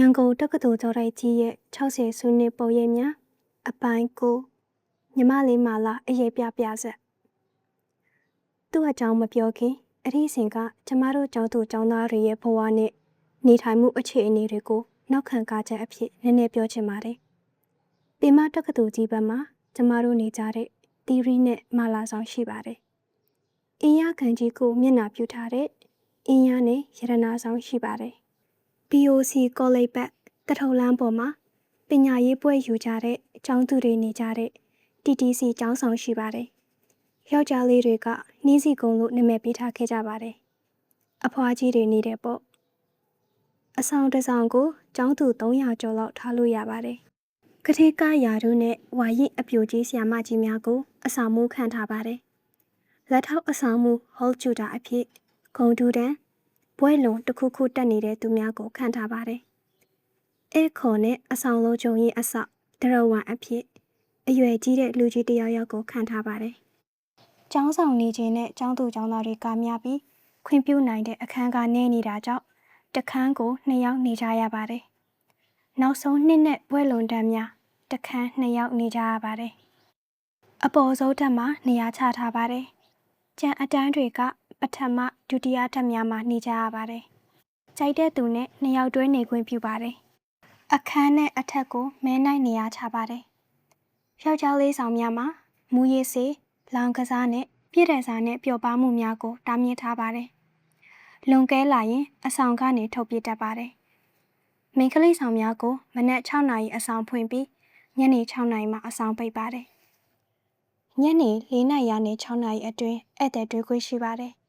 ရန်ကုန်တက္ကသိုလ်ကျောင်းတိုက်ကြီးရဲ့60စုနှစ်ပုံရိပ်များအပိုင်း9ညီမလေးမာလာအရေးပြဆက်သူ့အကြောင်းမပြောခင်အဲ့ဒီစဉ်ကကျမတို့ကျောင်းသူကျောင်းသားတွေရဲ့ဘဝနဲ့နေထိုင်မှုအခြေအနေတွေကိုနောက်ခံကားချက်အဖြစ်နည်းနည်းပြောချင်ပါတယ်။ပင်မတက္ကသိုလ်ကြီးဘက်မှာကျမတို့နေကြတဲ့သီရိနဲ့မာလာဆောင်ရှိပါတယ်။အင်းရခံကြီးကိုမျက်နှာပြုထားတဲ့အင်းရနဲ့ရတနာဆောင်ရှိပါတယ်။ BOC ကောလိပ်ဘက်တထုံလမ်းပေါ်မှာပညာရေးပွဲယူကြတဲ့ကျောင်းသူတွေနေကြတဲ့ TTC ကျောင်းဆောင်ရှိပါတယ်။ယောက်ျားလေးတွေကနှင်းစီကုန်းလို့နာမည်ပေးထားခဲ့ကြပါတယ်။အဖွားကြီးတွေနေတဲ့ပေါ့။အဆောင်တစ်ဆောင်ကိုကျောင်းသူ300ကျော်လောက်ထားလို့ရပါတယ်။ကတိကရာတို့နဲ့ဝါရင်အပြိုကြီးဆရာမကြီးများကိုအဆောင်မှုခံထားပါတယ်။လက်ထောက်အဆောင်မှုဟော့ကျူတာအဖြစ်ဂုံတူတန်းဘွဲလုံတစ်ခုခုတက်နေတဲ့သူများကိုခံထားပါတယ်။အဲခေါ်နဲ့အဆောင်လုံးကျုံရင်အဆောက်ဒရဝံအဖြစ်အရွယ်ကြီးတဲ့လူကြီးတယောက်ယောက်ကိုခံထားပါတယ်။ကျောင်းဆောင်နေခြင်းနဲ့ကျောင်းသူကျောင်းသားတွေကများပြီးခွင့်ပြုနိုင်တဲ့အခန်းကနည်းနေတာကြောင့်တခန်းကို2ယောက်နေကြရပါတယ်။နောက်ဆုံးနှစ်နဲ့ဘွဲလုံတန်းများတခန်း2ယောက်နေကြရပါတယ်။အပေါ်ဆုံးတက်မှာနေရာချထားပါတယ်။ကျန်အတန်းတွေကပထမဒုတိယတက်များမှာနေကြရပါတယ်။ကြိုက်တဲ့သူနဲ့2ယောက်တွဲနေခွင့်ပြုပါတယ်။အခန်းနဲ့အထက်ကိုမဲနိုင်နေရာချပါတယ်။ယောက်ျားလေးဆောင်များမှာမူရည်စေလောင်ကစားနဲ့ပြည့်တဲ့စားနဲ့ပျော်ပါမှုများကိုတားမြစ်ထားပါတယ်။လွန်ကဲလာရင်အဆောင်ကနေထုတ်ပြတတ်ပါတယ်။မိန်းကလေးဆောင်များကိုမနက်6နာရီအဆောင်ဖွင့်ပြီးညနေ6နာရီမှအဆောင်ပိတ်ပါတယ်။ညနေ4နာရီနဲ့6နာရီအတွင်းဧည့်သည်တွေ့ခွင့်ရှိပါတယ်။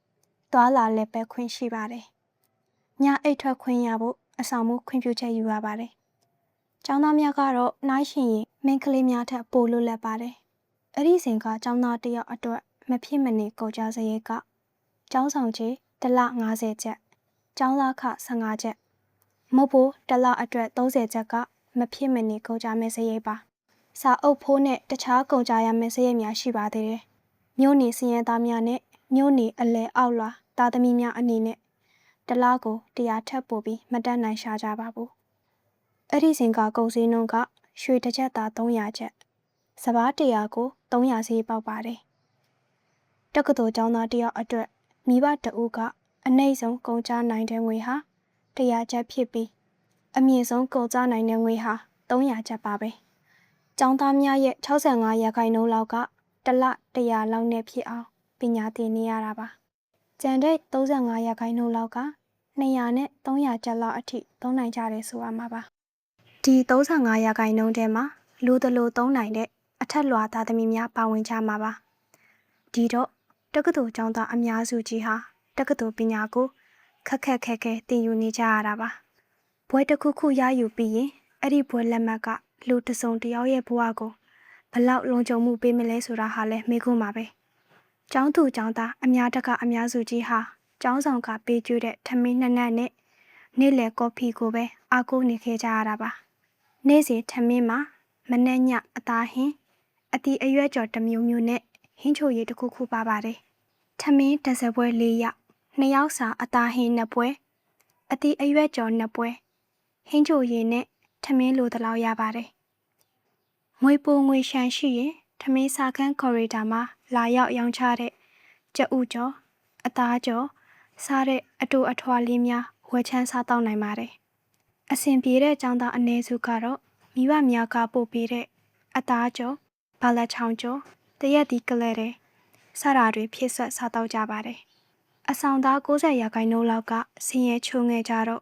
သွားလာလက်ပဲခွင့်ရှိပါတယ်။ညအိတ်ထွက်ခွင့်ရဖို့အဆောင်မှုခွင့်ပြုချက်ယူရပါတယ်။ကျောင်းသားများကတော့နိုင်ရှင်ရင်မိန်းကလေးများထက်ပိုလွတ်လပ်ပါတယ်။အဲ့ဒီစဉ်ကကျောင်းသားတစ်ယောက်အတွက်မဖြစ်မနေကုန်ကြစရိတ်ကကျောင်းဆောင်ချေတစ်လ50ကျပ်ကျောင်းသားခ15ကျပ်မဟုတ်ဘူးတစ်လအတွက်30ကျပ်ကမဖြစ်မနေကုန်ကြမယ့်စရိတ်ပါစာအုပ်ဖိုးနဲ့တခြားကုန်ကြရမယ့်စရိတ်များရှိပါသေးတယ်မြို့နေစည်ရန်သားများနဲ့မြို့နေအလဲအောက်လွာသားသမီးများအနေနဲ့တစ်လကို100ထပ်ပို့ပြီးမတက်နိုင်ရှာကြပါဘူးအဲ့ဒီစဉ်ကကုန်စည်နှုန်းကရွှေတစ်ချက်သား300ကျပ်စပား100ကို300ဈေးပေါက်ပါတယ်တက္ကသိုလ်ကျောင်းသားတစ်ယောက်အတွက်မိဘတဦးကအနည်းဆုံးကုန်ကျနိုင်တဲ့ငွေဟာ100ကျပ်ဖြစ်ပြီးအမြင့်ဆုံးကုန်ကျနိုင်တဲ့ငွေဟာ300ကျပ်ပါပဲကျောင်းသားများရဲ့65ရာခိုင်နှုန်းလောက်ကတစ်လ100လောက်နဲ့ဖြစ်အောင်ပညာသင်နေရတာပါကျန်တဲ့35ရာခိုင်နှုန်းလောက်က200နဲ့300ကျပ်လောက်အထိသုံးနိုင်ကြတယ်ဆိုရမှာပါဒီ35ရာခိုင်နှုန်းထဲမှာလူသလိုသုံးနိုင်တဲ့အထက်လွှာသားသမီးများပါဝင်ကြမှာပါဒီတော့တက္ကသိုလ်ကျောင်းသားအများစုကြီးဟာတက္ကသိုလ်ပညာကိုခက်ခဲသင်ယူနေကြရတာပါဘွဲတစ်ခုခုရယူပြီးရင်အဲ့ဒီဘွဲလက်မှတ်ကလူတစ်စုံတစ်ယောက်ရဲ့ဘဝကိုဘလောက်လုံခြုံမှုပေးမလဲဆိုတာဟာလည်းမေးခွန်းပါပဲကျောင်းသူကျောင်းသားအများတကအများစုကြီးဟာကျောင်းဆောင်ကပေးကျွေးတဲ့ထမင်းနှစ်နပ်နဲ့နေ့လယ်ကော်ဖီကိုပဲအားကိုးနေခဲ့ကြရတာပါနေ့စဉ်ထမင်းမှာမနက်ညအသားဟင်းအတီအရွက်ကြော်တစ်မျိုးမျိုးနဲ့ဟင်းချိုရည်တစ်ခုခုပါပါတယ်ထမင်းတစ်စပွဲ4ယောက်2ယောက်စာအသားဟင်း2ပွဲအတီအရွက်ကြော်2ပွဲဟင်းချိုရည်နဲ့ထမင်းလိုတလောက်ရပါတယ်ငွေပိုငွေရှမ်းရှိရင်ထမင်းစာခန်းကော်ရီဒါမှာလာရောက်ရောင်းချတဲ့ကြက်ဥကြော်အသားကြော်စားတဲ့အတူအထွာလေးများဝယ်ချမ်းစားတောင်းနိုင်ပါတယ်အဆင်ပြေတဲ့ကျောင်းသားအနည်းစုကတော့မိဘများကပို့ပေးတဲ့အသားကြော်ဘာလက်ချောင်းကြော်တရက်ဒီကလဲတဲ့စတာတွေဖြစ်ဆက်စားတောက်ကြပါတယ်အဆောင်သား90ရာခိုင်နှုန်းလောက်ကဆင်းရဲချိုးငဲကြတော့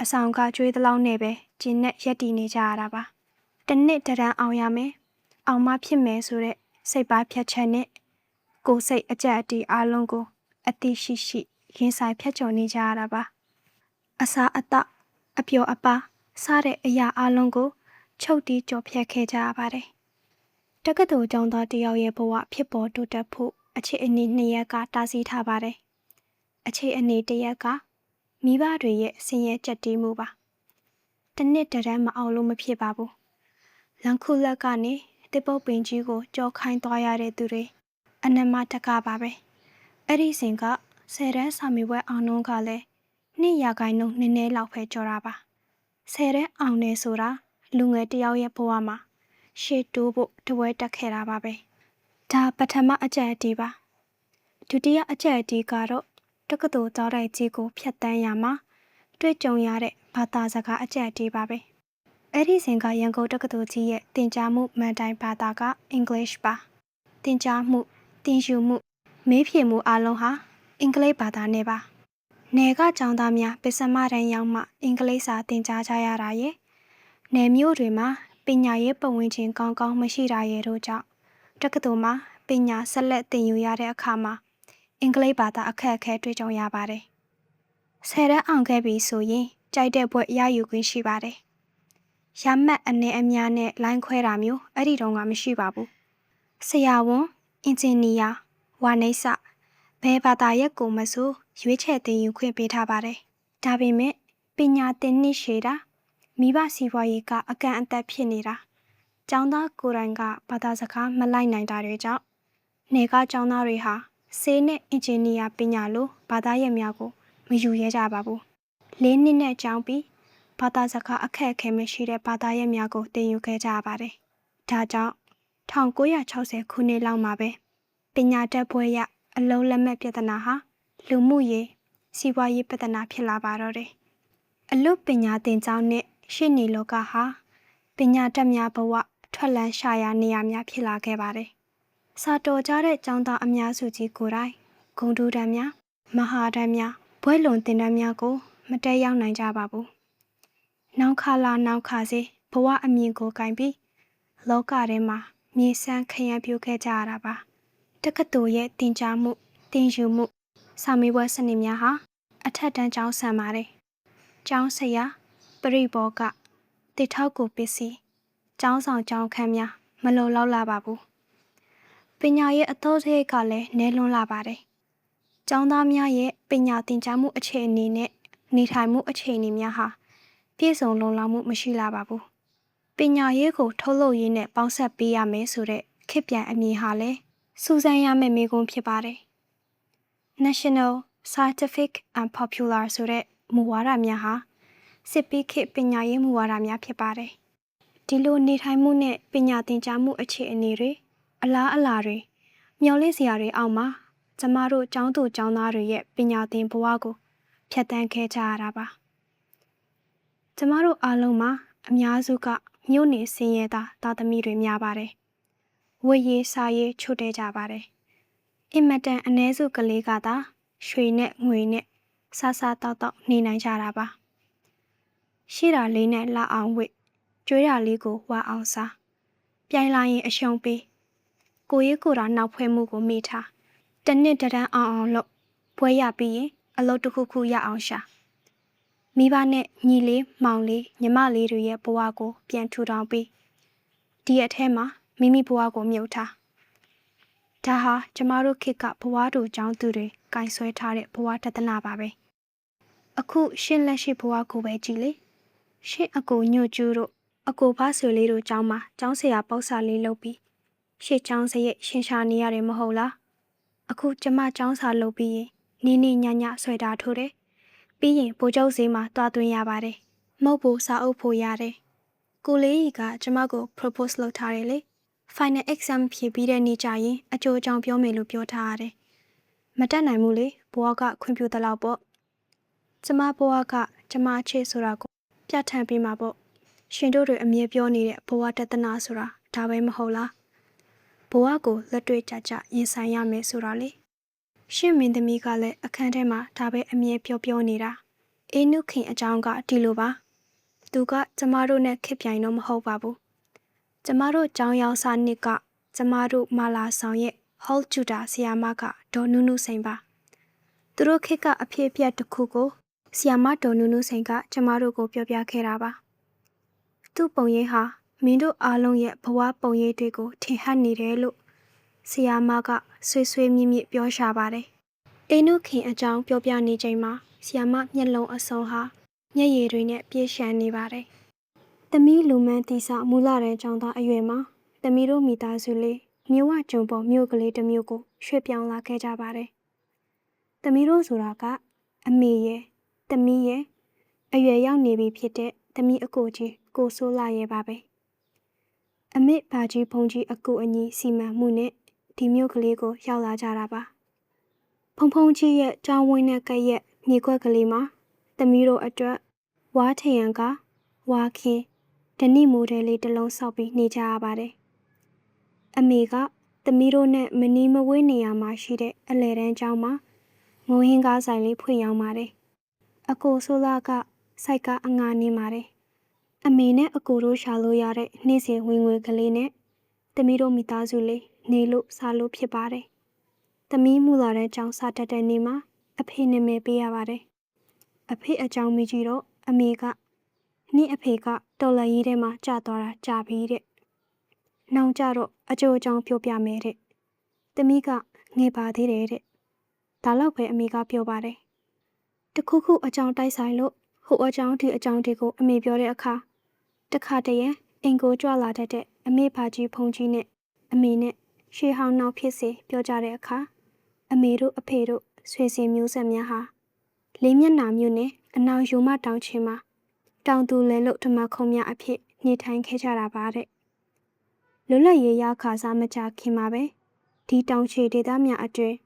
အဆောင်ကကျွေးသလောက်နဲ့ပဲကျင်းနဲ့ရက်တည်နေကြရတာပါတစ်နှစ်တန်းအောင်ရမယ်အောင်မဖြစ်မယ်ဆိုတဲ့စိတ်ပါဖြတ်ချက်နဲ့ကိုယ်စိတ်အကြက်အတီးအားလုံးကိုအတိရှိရင်ဆိုင်ဖြတ်ကျော်နေကြရတာပါအစာအသောက်အပျော်အပါစားတဲ့အရာအလုံးကိုချုပ်တီးကြော်ဖြတ်ခဲ့ကြရပါတယ်တက္ကသိုလ်ကျောင်းသားတယောက်ရဲ့ဘဝဖြစ်ပေါ်တိုးတက်ဖို့အခြေအနေ2ရက်ကတားဆီးထားပါတယ်အခြေအနေ1ရက်ကမိဘတွေရဲ့ဆင်းရဲကြက်တီးမှုပါတစ်နှစ်တန်းမအောင်လို့မဖြစ်ပါဘူးလန်ခုလက်ကနေတစ်ပုတ်ပင်ကြီးကိုကြော်ခိုင်းသွားရတဲ့သူတွေအနမတကပါပဲအဲ့ဒီစဉ်က10တန်းစာမေးပွဲအောင်နှုန်းကလည်း2ရာခိုင်နှုန်းနည်းနည်းလောက်ပဲကြော်တာပါ ဆယ်တဲ့အောင်နေဆိုတာလူငယ်တယောက်ရဲ့ဘဝမှာရှေ့တိုးဖို့တပွဲတက်ခဲ့တာပါပဲဒါပထမအကြက်အတီးပါဒုတိယအကြက်အတီးကတော့တက္ကသိုလ်ကျောင်းတိုက်ကြီးကိုဖျက်တမ်းရမှာတွေ့ကြုံရတဲ့ဘာသာစကားအကြက်အတီးပါပဲအဲ့ဒီစဉ်ကရန်ကုန်တက္ကသိုလ်ကြီးရဲ့သင်ကြားမှုမှန်တိုင်းဘာသာက English ပါသင်ကြားမှုသင်ယူမှုမေးဖြေမှုအလုံးဟာအင်္ဂလိပ်ဘာသာနဲ့ပါနယ်ကကျောင်းသားများပစ္စမတန်းရောက်မှအင်္ဂလိပ်စာသင်ကြားကြရတာရဲ့နယ်မြို့တွေမှာပညာရေးပတ်ဝန်းကျင်ကောင်းကောင်းမရှိတာရဲ့တို့ကြောင့်တက္ကသိုလ်မှာပညာဆက်လက်သင်ယူရတဲ့အခါမှာအင်္ဂလိပ်ဘာသာအခက်အခဲတွေ့ကြုံရပါတယ်ဆယ်တန်းအောင်ခဲ့ပြီဆိုရင်ကြိုက်တဲ့ဘွဲ့ရယူခွင့်ရှိပါတယ်ရမှတ်အနေအများနဲ့လိုင်းခွဲတာမျိုးအဲ့ဒီတုန်းကမရှိပါဘူးဆရာဝန်အင်ဂျင်နီယာဝါနိစဘယ်ဘာသာရပ်ကိုမဆိုရွေးချယ်သင်ယူခွင့်ပေးထားပါတယ်ဒါပေမဲ့ပညာသင်နှစ်ရှည်တာမိဘစီးပွားရေးကအကန့်အသတ်ဖြစ်နေတာကျောင်းသားကိုယ်တိုင်ကဘာသာစကားမလိုက်နိုင်တာတွေကြောင့်နေကကျောင်းသားတွေဟာဆေးနဲ့အင်ဂျင်နီယာပညာလိုဘာသာရပ်များကိုမယူရဲကြပါဘူး၄နှစ်နဲ့ကျောင်းပြီးဘာသာစကားအခက်အခဲမရှိတဲ့ဘာသာရပ်များကိုသင်ယူခဲ့ကြပါတယ်ဒါကြောင့်1960ခုနှစ်လောက်မှာပဲပညာတတ်ဘွဲ့ရအလုံးလက်မဲ့ပြဿနာဟာလူမှုရေးစီးပွားရေးပြဿနာဖြစ်လာပါတော့တယ်အလုပညာသင်ကျောင်းနဲ့ရှေ့နေလောကဟာပညာတတ်များဘဝထွက်လန်းရှာရာနေရာများဖြစ်လာခဲ့ပါတယ်စာတော်ကြတဲ့ကျောင်းသားအများစုကြီးကိုယ်တိုင်ဂုဏ်ထူးတန်းများမဟာတန်းများဘွဲ့လွန်သင်တန်းများကိုမတက်ရောက်နိုင်ကြပါဘူးနောက်ခါလာနောက်ခါစေဘဝအမြင်ကိုကင်ပြီးလောကထဲမှာမြေဆန်းခရမ်းပြိုခဲ့ကြရတာပါတက္ကသိုလ်ရဲ့သင်ကြားမှုသင်ယူမှုစာမေးပွဲစနစ်များဟာအထက်တန်းကျောင်းဆန်ပါတယ်ကျောင်းဆရာပရိဘောကတိထောက်ကိုပစ္စည်းကျောင်းဆောင်ကျောင်းခန်းများမလုံလောက်လာပါဘူးပညာရေးအသောစိတ်ကလည်းနည်းလွန်းလာပါတယ်ကျောင်းသားများရဲ့ပညာသင်ကြားမှုအခြေအနေနဲ့နေထိုင်မှုအခြေအနေများဟာပြည့်စုံလုံလောက်မှုမရှိလာပါဘူးပညာရေးကိုထုတ်လုပ်ရေးနဲ့ပေါင်းစပ်ပေးရမယ်ဆိုတဲ့ခေတ်ပြန်အမြင်ဟာလည်းစူးစမ်းရမယ့်မေးခွန်းဖြစ်ပါတယ် National Scientific and Popular ဆိုတဲ့မူဝါဒများဟာစစ်ပီးခေတ်ပညာရေးမူဝါဒများဖြစ်ပါတယ်ဒီလိုနေထိုင်မှုနဲ့ပညာသင်ကြားမှုအခြေအနေတွေအလားအလာတွေမျှော်လင့်စရာတွေအောက်မှာကျမတို့ကျောင်းသူကျောင်းသားတွေရဲ့ပညာသင်ဘဝကိုဖြတ်သန်းခဲ့ကြရတာပါကျမတို့အားလုံးမှာအများစုကမြို့နေစင်ရဲသားသမီးတွေများပါတယ်ဝေရေးစားရေးချို့တဲကြပါတယ်အင်မတန်အ ਨੇ စုကလေးကသာရွှေနဲ့ငွေနဲ့စားတောက်နေနိုင်ကြတာပါရှိတာလေးနဲ့လှအောင်ဝတ်ကျွေးတာလေးကိုဝါအောင်စားပြိုင်လာရင်အရှုံးပေးကိုရေးကိုယ်တာနောက်ဖွဲမှုကိုမေ့ထားတနစ်တန်းအောင်လို့ဘွဲရပြီးရင်အလုပ်တစ်ခုရအောင်ရှာမိဘနဲ့ညီလေးမောင်လေးညီမလေးတွေရဲ့ဘဝကိုပြန်ထူထောင်ပြီးဒီအထဲမှာမိမိဘဝကိုမြုပ်ထားဒါဟာကျမတို့ခေတ်ကဘဝတူကျောင်းသူတွေကင်ဆွဲထားတဲ့ဘဝတဒနာပါပဲအခုရှင်းလက်ရှိဘဝကိုပဲကြည်လေရှင်းအကိုညွတ်ကျူးတို့အကိုဖဆွေလေးတို့ကျောင်းမှာကျောင်းဆရာပေါက်စာလေးလုပ်ပြီးရှေ့ကျောင်းစရိတ်ရှင်းရှာနေရတယ်မဟုတ်လားအခုကျမကျောင်းစာလုပ်ပြီးရင်နေညဆွဲတာထိုးတယ်ပြီးရင်ဗိုလ်ချုပ်ဈေးမှာတွားသွင်းရပါတယ်မဟုတ်ဘူးစာအုပ်ဖို့ရတယ်ကိုလေးကြီးကကျမကို propose လုပ်ထားတယ်လေ final exam ဖြေပြီးတဲ့နေ့ကျရင်အကျိုးအကြောင်းပြောမယ်လို့ပြောထားရတယ်မတက်နိုင်ဘူးလေဘဝကခွင့်ပြုသလောက်ပေါ့ကျမဘဝကကျမအချစ်ဆိုတာကိုပြဋ္ဌာန်းပေးမှာပေါ့ရှင်တို့တွေအမြဲပြောနေတဲ့ဘဝတဒနာဆိုတာဒါပဲမဟုတ်လားဘဝကိုလက်တွေ့ကြရင်ဆိုင်ရမယ်ဆိုတာလေရှင့်မင်းသမီးကလည်းအခန်းထဲမှာဒါပဲအမြဲပြောနေတာအေးနုခင်အကြောင်းကဒီလိုပါသူကကျမတို့နဲ့ခေပြိုင်တော့မဟုတ်ပါဘူးကျမတို့ကျောင်းရောက်စာနှစ်ကကျမတို့မာလာဆောင်ရဲ့ Hall Tutor ဆရာမကဒေါ်နုနုစိန်ပါသူတို့ခေတ်ကအဖြစ်အပျက်တစ်ခုကိုဆရာမဒေါ်နုနုစိန်ကကျမတို့ကိုပြောပြခဲ့တာပါသူ့ပုံရိပ်ဟာမင်းတို့အားလုံးရဲ့ဘဝပုံရိပ်တွေကိုထင်ဟပ်နေတယ်လို့ဆရာမကဆွေမြင့်ပြောရှာပါတယ်အေနုခင်အကြောင်းပြောပြနေချိန်မှာဆရာမမျက်လုံးအစုံဟာမျက်ရည်တွေနဲ့ပြည့်ရှမ်းနေပါတယ်သမီးလူမန်းတီစာမူလာတဲ့ကျောင်းသားအရွယ်မှာသမီးတို့မိသားစုလေးမြို့ဝကျုံပေါ်မြို့ကလေးတစ်မြို့ကိုရွှေ့ပြောင်းလာခဲ့ကြပါတယ်သမီးတို့ဆိုတာကအမေရဲ့သမီးရဲ့အရွယ်ရောက်နေပြီဖြစ်တဲ့တ မီးအကိုကြီးကိုဆိုးလာရဲ့ပါပဲအမေဘာကြီးဖုန်ကြီးအကိုအညီစီမံမှုနဲ့ဒီမြို့ကလေးကိုရောက်လာကြတာပါဖုန်ဖုန်ကြီးရဲ့ကြောင်းဝင်းနဲ့ကက်ရဲ့မြေခွက်ကလေးမှာသမီးတို့အတွက်ဝါထရံကဝါခင်းဓနိမိုဒယ်လေးတစ်လုံးဆောက်ပြီးနေကြရပါတယ်အမေကသမီးတို့နဲ့မနီးမဝေးနေရာမှာရှိတဲ့အလဲတန်းကျောင်းမှာငိုဟင်းကားဆိုင်လေးဖွင့်ရောင်းပါတယ်အကိုဆိုလာကစိုက်ကအငါနေပါတယ်အမေနဲ့အကိုတို့ရှာလို့ရတဲ့နေ့စဉ်ဝင်ငွေကလေးနဲ့သမီးတို့မိသားစုလေးနေလို့စားလို့ဖြစ်ပါတယ်သမီးမူလာတဲ့ကျောင်းစားတတ်တဲ့နေ့မှာအဖေနာမည်ပေးရပါတယ်အဖေအကြောင်းမိကြီးတော့အမေကနေ့အဖေကတော်လရေးထဲမှာကြာသွားတာကြာပြီတဲ့နောင်ကြတော့အကျိုးအကြောင်းပြောပြမယ်တဲ့သမီးကငယ်ပါသေးတယ်တဲ့ဒါတော့ပဲအမေကပြောပါတယ်တခုခုအကြောင်းတိုက်ဆိုင်လို့ဟိုအကြောင်းဒီအကြောင်းတွေကိုအမေပြောတဲ့အခါတခါတည်းအင်ကိုကြွလာတဲ့အမေဘာကြီးဖုန်ကြီးနဲ့အမေနဲ့ရှေးဟောင်းနောက်ဖြစ်စေပြောကြတဲ့အခါအမေတို့အဖေတို့ဆွေစဉ်မျိုးဆက်များဟာလေးမျက်နှာမျိုးနဲ့အနောက်ယူမတောင်ချင်းမှာတောင်သူလဲလို့ဓမ္မခုံများအဖြစ်နေထိုင်ခဲ့ကြတာပါတဲ့လွတ်လပ်ရေးရခါစားမကြခင်မှာပဲဒီတောင်ချေဒေသများအတွင်း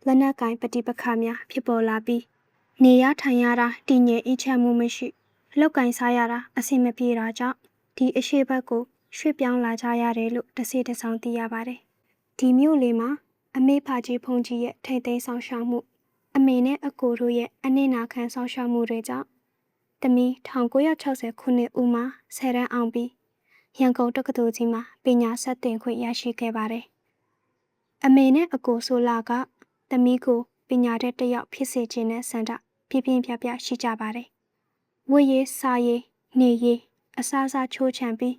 လက်နက်ကင်ပဋိပက္ခများဖြစ်ပေါ်လာပြီးနေရထိုင်ရတာတည်ငြိမ်အေးချမ်းမှုမရှိလောက်ကင်စားရတာအဆင်မပြေတာကြောင့်ဒီအရှိဘက်ကိုရွှေ့ပြောင်းလာကြရတယ်လို့တစ်စိတစ်ဆောင်သိရပါတယ်ဒီမြို့လေးမှာအမေဖာကြီးဖုန်ကြီးရဲ့ထိတ်သိမ်းဆောင်ရှောက်မှုအမေနဲ့အကိုတို့ရဲ့အနစ်နာခံဆောင်ရှောက်မှုတွေကြောင့်တမီ1960ခုနှစ်ဦးမှာ10တန်းအောင်ပြီးရန်ကုန်တက္ကသိုလ်ကြီးမှာပညာဆက်သင်ခွင့်ရရှိခဲ့ပါတယ်အမေနဲ့အကိုဆိုလာကတမီကိုပညာတတ်တစ်ယောက်ဖြစ်စေခြင်းနဲ့ဆန္ဒပြပြပြပြရှိကြပါတယ်ဝတ်ရေးစားရေးနေရေးအစားစားချိုးချံပြီး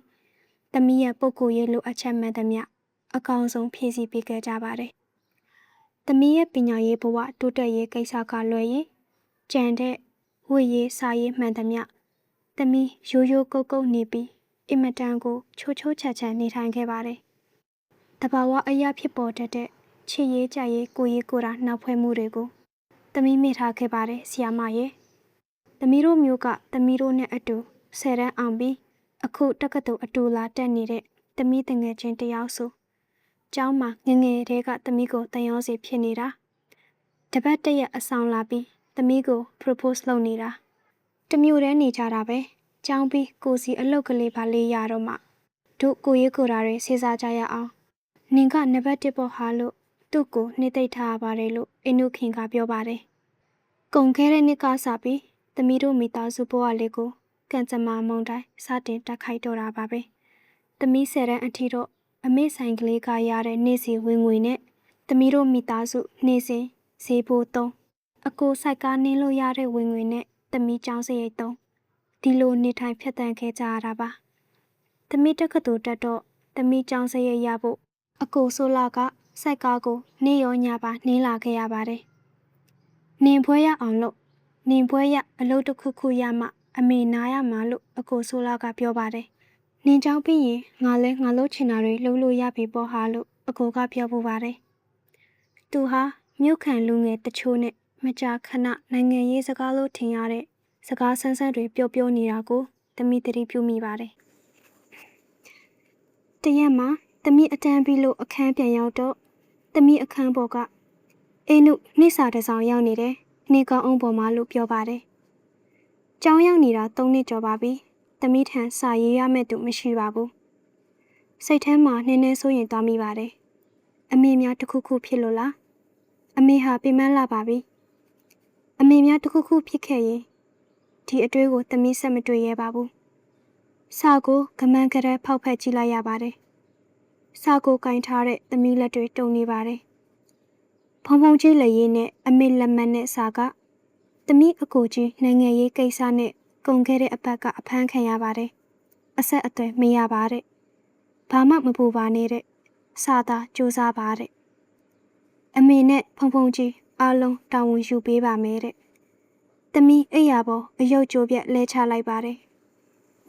တမီရဲ့ပုဂ္ဂိုလ်ရေးလိုအပ်ချက်မှန်သမျှအကောင်းဆုံးဖြည့်ဆည်းပေးခဲ့ကြပါတယ်။သမီးရဲ့ပညာရေးဘဝတိုးတက်ရေးကိစ္စကလွယ်ရင်ကြံတဲ့ဝတ်ရေးစားရေးမှန်သမျှသမီးရိုးရိုးကုတ်ကုတ်နေပြီးအင်မတန်ကိုချိုးချိုးချတ်ချတ်နေထိုင်ခဲ့ပါတယ်။တဘာဝအရာဖြစ်ပေါ်တတ်တဲ့ချစ်ရေးကြရေးကိုရေးကိုတာနောက်ဖွဲမှုတွေကိုသမီးမိထားခဲ့ပါတယ်ဆီယာမရဲ့။သမီးတို့မျိုးကသမီးတို့နဲ့အတူ10တန်းအောင်ပြီးအခုတက္ကသိုလ်အတူလာတက်နေတဲ့သမီးတငယ်ချင်းတယောက်ဆိုကျောင်းမှာငငယ်တဲကသမီးကိုတန်ရောစီဖြစ်နေတာတပတ်တရက်အဆောင်လာပြီးသမီးကို propose လုပ်နေတာတမျိုးတည်းနေကြတာပဲကျောင်းပြီးကိုစီအလုတ်ကလေးပါလေးရတော့မှတို့ကိုရေးကိုတာတွေစေစားကြရအောင်နင်ကနံပါတ်1ပေါ်ဟာလို့သူ့ကိုနှိမ့်သိပ်ထားပါတယ်လို့အင်းတို့ခင်ကပြောပါတယ်ကုန်ခဲတဲ့နှစ်ကစပြီးသမီးတို့မိသားစုဘဝလေးကိုကံကြမ္မာမုံတိုင်းစတင်တက်ခိုက်တော့တာပါပဲသမီး10တန်းအထိတော့အမေဆိုင်ကလေးကရတဲ့နေ့စီဝင်ငွေနဲ့သမီးတို့မိသားစုနေ့စဉ်ဈေးဖို့သုံးအကိုစိုက်ကားနင်းလို့ရတဲ့ဝင်ငွေနဲ့သမီးကျောင်းစရိတ်သုံးဒီလိုနေထိုင်ဖြတ်တန်းခဲ့ကြရတာပါသမီးတက္ကသိုလ်တက်တော့သမီးကျောင်းစရိတ်ရဖို့အကိုဆိုလာကစိုက်ကားကိုနေ့ရောညပါနင်းလာခဲ့ရပါတယ်နင်ပွဲရအောင်လို့နင်ပွဲရအလုပ်တစ်ခုခုရမှအမေနားရမှာလို့အကိုဆိုလာကပြောပါတယ်နင်ကြောင့်ပြီးရင်ငါလဲငါလုပ်ချင်တာတွေလုပ်လို့ရပြီပေါ့ဟာလို့အကိုကပြောပူပါတယ်သူဟာမြို့ခံလူငယ်တချို့နဲ့မကြာခဏနိုင်ငံရေးစကားလို့ထင်ရတဲ့စကားဆန်းဆန်းတွေပြောနေတာကိုသမီးသတိပြုမိပါတယ်တရက်မှာသမီးအတန်းပြီးလို့အခန်းပြန်ရောက်တော့သမီးအခန်းပေါ်ကအေးနုနှိစာတစ်ဆောင်ရောက်နေတယ်နေကောင်းအောင်ပေါ်မှာလို့ပြောပါတယ်ကျောင်းရောက်နေတာ3နှစ်ကျော်ပါပြီသမီးထံစာရေးရမဲ့သူမရှိပါဘူးစိတ်ထဲမှာနည်းနည်းစိုးရင်သွားမိပါတယ်အမေများတစ်ခုခုဖြစ်လို့လားအမေဟာပြင်းမလာပါပြီအမေများတစ်ခုခုဖြစ်ခဲ့ရင်ဒီအတွေ့ကိုသမီးဆက်မတွေ့ရပါဘူးစာကိုကမန်းကရက်ဖောက်ဖက်ကြည့်လိုက်ရပါတယ်စာကိုကင်ထားတဲ့သမီးလက်တွေတုံနေပါတယ်ဖုံဖုံကြီးလက်ရည်နဲ့အမေလက်မတ်နဲ့စာကသမီးအကိုကြီးနိုင်ငံရေးကိစ္စနဲ့ကုန်ခဲ့တဲ့အပတ်ကအဖမ်းခံရပါတယ်အဆက်အသွယ်မရပါတဲ့ဘာမှမပူပါနဲ့တဲ့စာသာစူးစားပါတဲ့အမေနဲ့ဖုံဖုံကြီးအားလုံးတာဝန်ယူပေးပါမယ်တဲ့သမီးအိယာပေါ်အယုတ်ကြိုးပြက်လဲချလိုက်ပါတယ်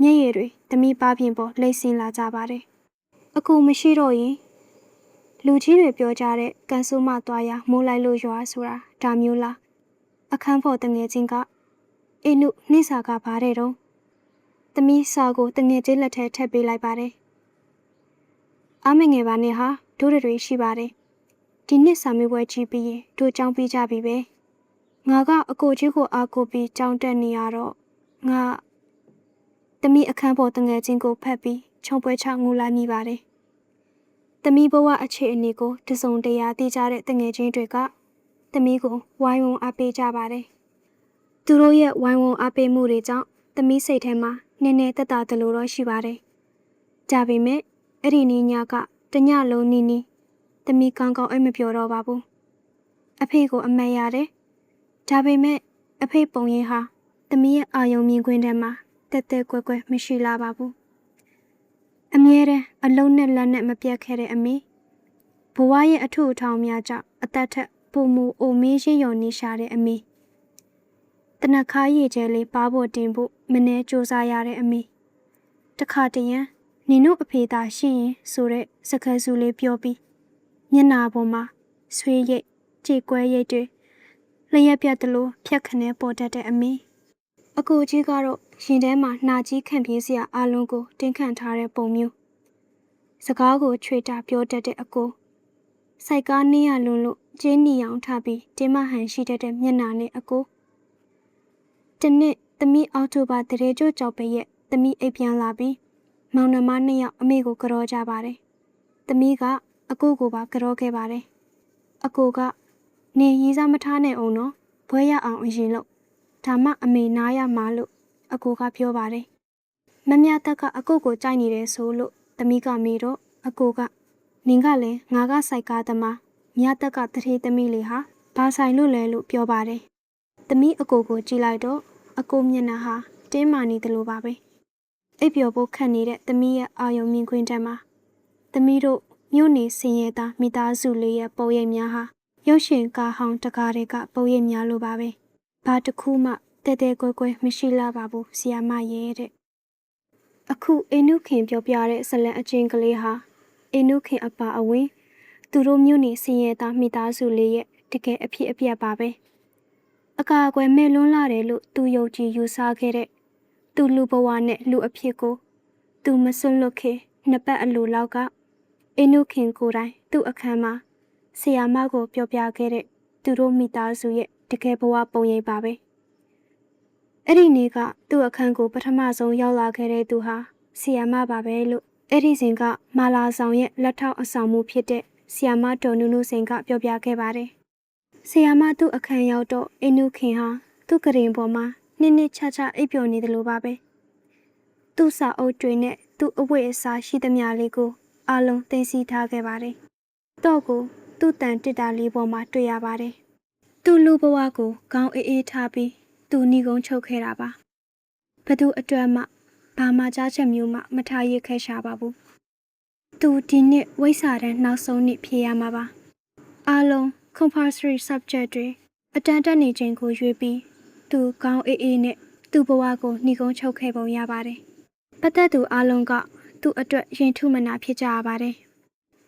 မျက်ရည်တွေသမီးပါပြင်ပေါ်လိမ့်ဆင်းလာကြပါတယ်အကူမရှိတော့ရင်လူကြီးတွေပြောကြတဲ့ကန်ဆိုးမသွားရမိုးလိုက်လို့ရွာဆိုတာဒါမျိုးလားအခန်းဖို့တငယ်ချင်းကအေးနုနှိစာကဘာတဲ့တော့ သမီးစာကိုတငယ်ချင်းလက်ထဲထည့်ပေးလိုက်ပါတယ်။အားမငယ်ပါနဲ့ဟာတို့တွေရှိပါတယ်။ဒီနှစ်စာမေးပွဲကြည့်ပြီးရင်တို့ကြောင်းပြီးကြပြီပဲ။ငါကအကိုကြီးကိုအားကိုပြီးကြောင်းတက်နေရတော့ငါသမီးအခန်းပေါ်တငယ်ချင်းကိုဖက်ပြီးခြုံပွဲချငိုလိုက်မိပါတယ်။သမီးဘဝအခြေအနေကိုတစုံတရာသိကြတဲ့တငယ်ချင်းတွေကသမီးကိုဝိုင်းဝန်းအားပေးကြပါတယ်။သူတို့ရဲ့ဝိုင်းဝန်းအားပေးမှုတွေကြောင့်သမီးစိတ်ထဲမှာနည်းနည်းသက်သာတယ်လို့တော့ရှိပါတယ်။ဒါပေမဲ့အဲ့ဒီနေ့ညကတညလုံးနီးနီးသမီးကောင်းကောင်းအိပ်မပျော်တော့ပါဘူး။အဖေကိုအမတ်ရတယ်။ဒါပေမဲ့အဖေပုံရိပ်ဟာသမီးရဲ့အာယုံမြင်ကွင်းထဲမှာတက်တက်ကွက်ကွက်မရှိလာပါဘူး။အမြဲတမ်းအလုံးနဲ့လက်နဲ့မပြတ်ခဲ့တဲ့အမေဘဝရဲ့အထုအထောင်များကြောင့်အသက်ထက်ပုံမူအိုမေးရင်းယုံနေရှာတဲ့အမေတနခါရည်ကျဲလေးပါဖို့တင်ဖို့မနှဲစူးစားရတဲ့အမေတခါတရံနင်တို့အဖေသာရှိရင်ဆိုတဲ့စကားစုလေးပြောပြီးမျက်နာပေါ်မှာဆွေးရိတ်ကြေကွဲရိတ်တွေလျက်ပြတ်သလိုဖြတ်ခနဲပေါ်တတ်တဲ့အမေအကိုကြီးကတော့ရင်ထဲမှာနှာကြီးခံပြေးစရာအလုံးကိုတင်းခန့်ထားတဲ့ပုံမျိုးစကားကိုချွေတာပြောတတ်တဲ့အကိုစိုက်ကားနေရလွန်းလို့ကျင်းနီအောင်ထပြီးတင်းမဟန်ရှိတတ်တဲ့မျက်နာနဲ့အကိုတနေ့သမီးအောက်တိုဘာတရေကျိုးကြောက်ပဲရဲ့သမီးအိပ်ပြန်လာပြီးမောင်နှမနှစ်ယောက်အမေကိုကြောကြပါတယ်သမီးကအကိုကိုပါကြောခဲ့ပါတယ်အကိုကနေရီးစားမထားနဲ့အောင်နော်ဘွဲရအောင်အရင်လို့ဒါမှအမေနားရမှာလို့အကိုကပြောပါတယ်မမြတ်တက်ကအကိုကိုကြိုက်နေတယ်ဆိုလို့သမီးကမေးတော့အကိုကနင်ကလည်းငါကစိုက်ကားသမားမြတ်တက်ကတထေးသမီးလေးဟာဘာဆိုင်လို့လဲလို့ပြောပါတယ်သမီးအကိုကိုကြည့်လိုက်တော့အကိုမျက်နှာဟာတင်းမာနေတယ်လို့ပါပဲအိပ်ပျော်ဖို့ခက်နေတဲ့သမီးရဲ့အာယုံမြင်ကွင်းထဲမှာသမီးတို့မြို့နေစင်ရဲသားမိသားစုလေးရဲ့ပုံရိပ်များဟာရုပ်ရှင်ကားဟောင်းတကားတွေကပုံရိပ်များလိုပါပဲဘာတစ်ခုမှတဲတဲကွဲကွဲမရှိလာပါဘူးဆီယာမရဲ့တဲ့အခုအိနုခင်ပြောပြတဲ့ဇလံအချင်းကလေးဟာအိနုခင်အပါအဝင်သူတို့မြို့နေစင်ရဲသားမိသားစုလေးရဲ့တကယ်အဖြစ်အပျက်ပါပဲအကာအကွယ်မဲ့လွန်းလာတယ်လို့သူယုံကြည်ယူဆခဲ့တဲ့သူလူဘဝနဲ့လူအဖြစ်ကိုသူမစွန့်လွတ်ခင်နှစ်ပတ်အလိုလောက်ကအင်းနုခင်ကိုယ်တိုင်သူ့အခန်းမှာဆရာမကိုပြောပြခဲ့တဲ့သူတို့မိသားစုရဲ့တကယ်ဘဝပုံရိပ်ပါပဲအဲ့ဒီနေ့ကသူ့အခန်းကိုပထမဆုံးရောက်လာခဲ့တဲ့သူဟာဆရာမပါပဲလို့အဲ့ဒီစဉ်ကမာလာဆောင်ရဲ့လက်ထောက်အဆောင်မှုဖြစ်တဲ့ဆရာမတော်နုနုစိန်ကပြောပြခဲ့ပါတယ်ဆရာမသူ့အခန်းရောက်တော့အင်းနုခင်ဟာသူ့ကရင်ပေါ်မှာနှစ်ချအိပ်ပျော်နေတယ်လို့ပါပဲသူ့စာအုပ်တွေနဲ့သူ့အဝတ်အစားရှိသမျှလေးကိုအလုံးသိမ်းဆည်းထားခဲ့ပါတယ်တော့ကိုသူ့တန်တစ်တာလေးပေါ်မှာတွေ့ရပါတယ်သူ့လူဘဝကိုခေါင်းအေးထားပြီးသူညီကုန်းချုပ်ခဲ့တာပါဘသူအတွက်မှဘာမှကြားချက်မျိုးမှမထားရခဲ့ရှာပါဘူးသူဒီနှစ်ဝိစာတန်းနောက်ဆုံးနှစ်ဖြေရမှာပါအလုံး compulsory subject တွေအတန်းတက်နေချိန်ကိုရွေးပြီးသူခေါင်းအေးနဲ့သူ့ဘဝကိုညီကုန်းချုပ်ခဲ့ပုံရပါတယ်ပတ်သက်သူအလုံးကသူ့အတွက်ရင်ထုမနာဖြစ်ကြရပါတယ်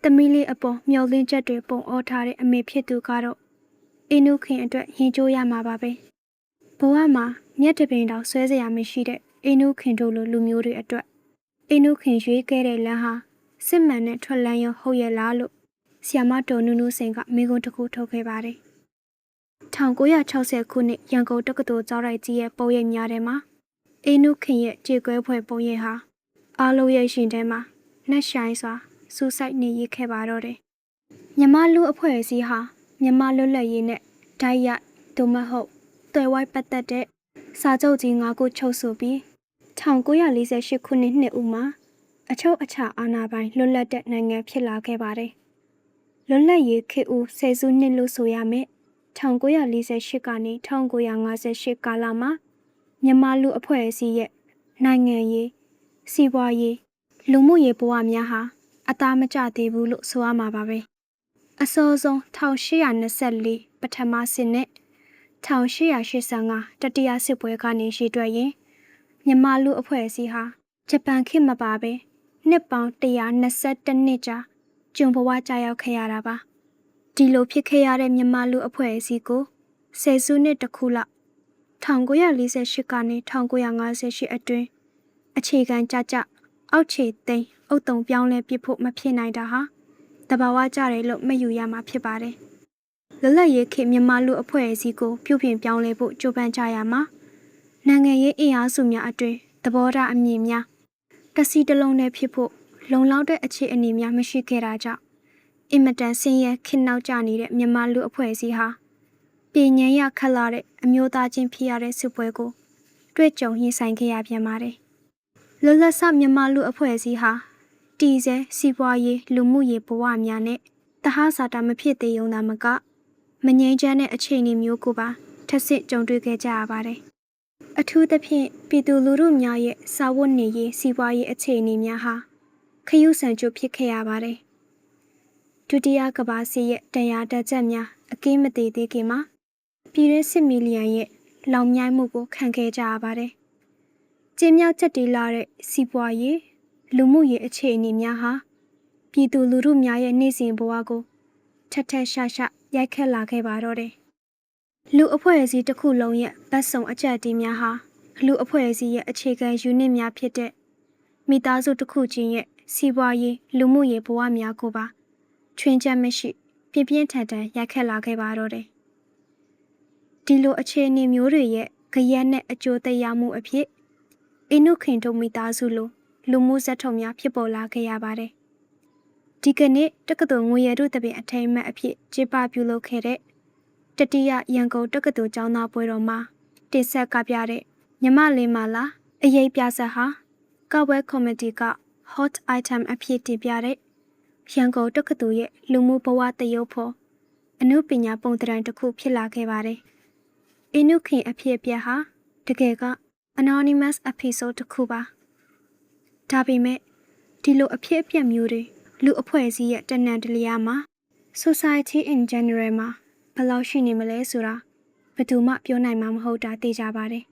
သမီးလေးအပေါ်မျောလင်းချက်တွေပုံအောထားတဲ့အမေဖြစ်သူကတော့အင်းနုခင်အတွက်ရင်ကျိုးရမှာပါပဲဘဝမှာမျက်တပင်တောင်ဆွဲစရာမရှိတဲ့အင်းနုခင်တို့လိုလူမျိုးတွေအတွက်အင်းနုခင်ရွေးခဲ့တဲ့လမ်းဟာစစ်မှန်တဲ့ထွက်လန်းရောဟုတ်ရဲ့လားလို့ဆီယာမတော်နုနုစိန်ကမိကုန်းတစ်ခုထုတ်ခဲ့ပါတယ်1960ခုနှစ်ရန်ကုန်တက္ကသိုလ်ကျောင်းတိုက်ကြီးရဲ့ပုံရိပ်များထဲမှာအင်းနုခင်ရဲ့ကြေကွဲဖွယ်ပုံရိပ်ဟာအားလုံးရဲ့ရှင်ထဲမှာနှက်ဆိုင်စွာစူးစိုက်နေရခဲ့ပါတော့တယ်မြမလူအဖွဲ့အစည်းဟာမြမလွတ်လပ်ရေးနဲ့ဓာတ်ရိုက်သို့မဟုတ်သွယ်ဝိုက်ပတ်သက်တဲ့စာချုပ်ကြီး၅ခုချုပ်ဆိုပြီး1948ခုနှစ်နှစ်ဦးမှာအချုပ်အခြာအာဏာပိုင်လွတ်လပ်တဲ့နိုင်ငံဖြစ်လာခဲ့ပါတယ်လွတ်လပ်ရေးခေတ်ဦးဆယ်စုနှစ်လို့ဆိုရမယ်1948ကနေ1958ကာလမှာမြန်မာလူအဖွဲ့အစည်းရဲ့နိုင်ငံရေးစီးပွားရေးလူမှုရေးဘဝများဟာအသားမကျသေးဘူးလို့ဆိုရမှာပါပဲအစောဆုံး1824ပထမစစ်နဲ့1885တတိယစစ်ပွဲကနေရှေ့တွက်ရင်မြန်မာလူအဖွဲ့အစည်းဟာဂျပန်ခေတ်မပါပဲနှစ်ပေါင်း122နှစ်ကြာကျုံဘဝကြာရောက်ခဲ့ရတာပါဒီလိုဖြစ်ခဲ့ရတဲ့မြန်မာလူအဖွဲ့အစည်းကိုဆယ်စုနှစ်တစ်ခုလောက်1948ကနေ1958အတွင်းအ အခြေခံကြကြအောက်ခြေသိမ်းအုတ်တုံပြောင်းလဲပစ်ဖို့မဖြစ်နိုင်တာဟာတဘာဝကြတယ်လို့မှတ်ယူရမှာဖြစ်ပါတယ်။လွတ်လပ်ရေးခေတ်မြန်မာလူအဖွဲ့အစည်းကိုပြုပြင်ပြောင်းလဲဖို့ကြိုးပမ်းကြရမှာနိုင်ငံရေးအင်အားစုများအတွင်သဘောထားအမြင်များတစီတလုံးနဲ့ဖြစ်ဖို့လုံလောက်တဲ့အခြေအနေများမရှိခဲ့တာကြောင့်အင်မတန်ဆင်းရဲခင်းနောက်ကျနေတဲ့မြန်မာလူအဖွဲ့အစည်းဟာပြည်ငြိမ်းရခက်လာတဲ့အမျိုးသားချင်းဖြစ်ရတဲ့စစ်ပွဲကိုတွေ့ကြုံရင်ဆိုင်ခဲ့ရပြန်ပါတယ်။လွတ်လပ်စမြန်မာလူအဖွဲ့အစည်းဟာတည်ဆဲစီးပွားရေးလူမှုရေးဘဝများနဲ့တဟဇာတာမဖြစ်သေးုံသာမကမငြိမ်းချမ်းတဲ့အခြေအနေမျိုးကိုပါထပ်ဆင့်ကြုံတွေ့ခဲ့ကြရပါတယ်။အထူးသဖြင့်ပြည်သူလူထုများရဲ့စာဝတ်နေရေးစီးပွားရေးအခြေအနေများဟာခရုဆန်ကျုပ်ဖြစ်ခဲ့ရပါတယ်။ဒုတိယကမ္ဘာစစ်ရဲ့တရားတက်ချက်များအကင်းမသေးသေးခင်မှာပြည်တွင်းစစ်မီလီယံရဲ့လောင်မြိုက်မှုကိုခံခဲ့ကြရပါတယ်။ကျင်းမြောက်ချက်တည်လာတဲ့စီးပွားရေးလူမှုရေးအခြေအနေများဟာပြည်သူလူထုများရဲ့နေ့စဉ်ဘဝကိုထက်ထက်ရှာရှာရိုက်ခတ်လာခဲ့ပါတော့တယ်။လူအဖွဲ့အစည်းတစ်ခုလုံးရဲ့ဗတ်စုံအကြက်တီးများဟာလူအဖွဲ့အစည်းရဲ့အခြေခံယူနစ်များဖြစ်တဲ့မိသားစုတစ်ခုချင်းရဲ့စီးပွားရေးလူမှုရေးဘဝများကိုပါချွင်းချက်မရှိပြင်းပြင်းထန်ထန်ရိုက်ခတ်လာခဲ့ပါတော့တယ်။ဒီလိုအခြေအနေမျိုးတွေရဲ့ကြရက်နဲ့အကျိုးသက်ရောက်မှုအဖြစ်အင်းနုခင်တို့မိသားစုလိုလူမှုဇာတ်ထုံများဖြစ်ပေါ်လာခဲ့ရပါတယ်။ဒီကနေ့တက္ကသိုလ်ငွေရတုတပင်အထိမ်းအမှတ်အဖြစ်ကျင်းပပြုလုပ်ခဲ့တဲ့တတိယရန်ကုန်တက္ကသိုလ်ကျောင်းသားပွဲတော်မှာတင်ဆက်ကပြတဲ့ညမလေးမာလာအရေးပြဆက်ဟာကောက်ပွဲကော်မတီက hot item အဖြစ်တင်ပြတဲ့ရန်ကုန်တက္ကသိုလ်ရဲ့လူမှုဘဝတရုပ်ဖော်အနုပညာပုံသဏ္ဍာန်တစ်ခုဖြစ်လာခဲ့ပါတယ်။အင်းနုခင်အဖြစ်အပျက်ဟာတကယ်က anonymous episode တစ်ခုပါ။ဒါပေမဲ့ဒီလိုအဖြစ်အပျက်မျိုးတွေလူအဖွဲ့အစည်းရဲ့တဏ္ဍာန်တလျာမှာ society in general မှာဘယ်လောက်ရှိနေမလဲဆိုတာဘယ်သူမှပြောနိုင်မှာမဟုတ်တာသိကြပါတယ်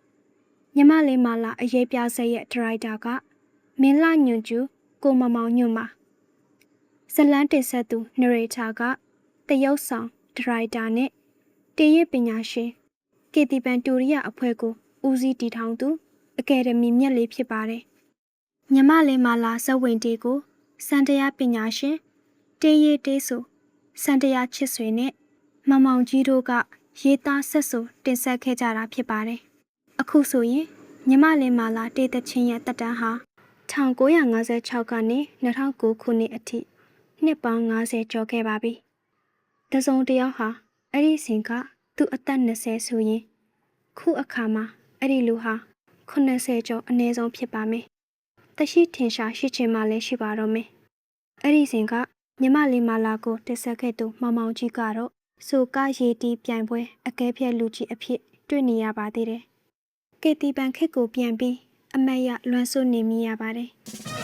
။ညမလေးမာလာအရေးပြဆက်ရဲ့ဒရိုက်တာကမင်းလာညွန့်ကျူကိုမမောင်ညွန့်ပါဇလန်းတင်ဆက်သူ narrator ကတရုတ်ဆောင်ဒရိုက်တာနဲ့တေးရပညာရှင်ကေတီပန်တူရီယာအဖွဲ့ကိုဦးစီးတည်ထောင်သူအကယ်ဒမီမြက်လေးဖြစ်ပါတယ်။ညမလေးမာလာဇဝင်တေကိုစံတရားပညာရှင်တေးရတေးဆိုစံတရားချစ်ဆွေနဲ့မမောင်ကြီးတို့ကရေးသားဆက်ဆိုတင်ဆက်ခဲ့ကြတာဖြစ်ပါတယ်။အခုဆိုရင်ညမလေးမာလာတေးသချင်းရဲ့တက်တန်းဟာ1956ကနေ2009ခုနှစ်အထိနှစ်ပေါင်း90ကျော်ခဲ့ပါပြီ။တစုံတစ်ယောက်ဟာအဲ့ဒီစဉ်ကသူ့အသက်20ဆိုရင်ခုအခါမှာအဲ့ဒီလူဟာ80ကျော်အနည်းဆုံးဖြစ်ပါမယ်။တရှိထင်ရှားရှိချင်မှလည်းရှိပါတော့မယ်။အဲ့ဒီစဉ်ကညမလေးမာလာကိုတက်ဆက်ခဲ့သူမောင်မောင်ကြီးကတော့ဆိုကရေတီးပြိုင်ပွဲအကဲဖြတ်လူကြီးအဖြစ်တွေ့နေရပါသေးတယ်။ကေတီပန်ခစ်ကိုပြန်ပြီးအမတ်ရလွမ်းဆွနေမိရပါတယ်။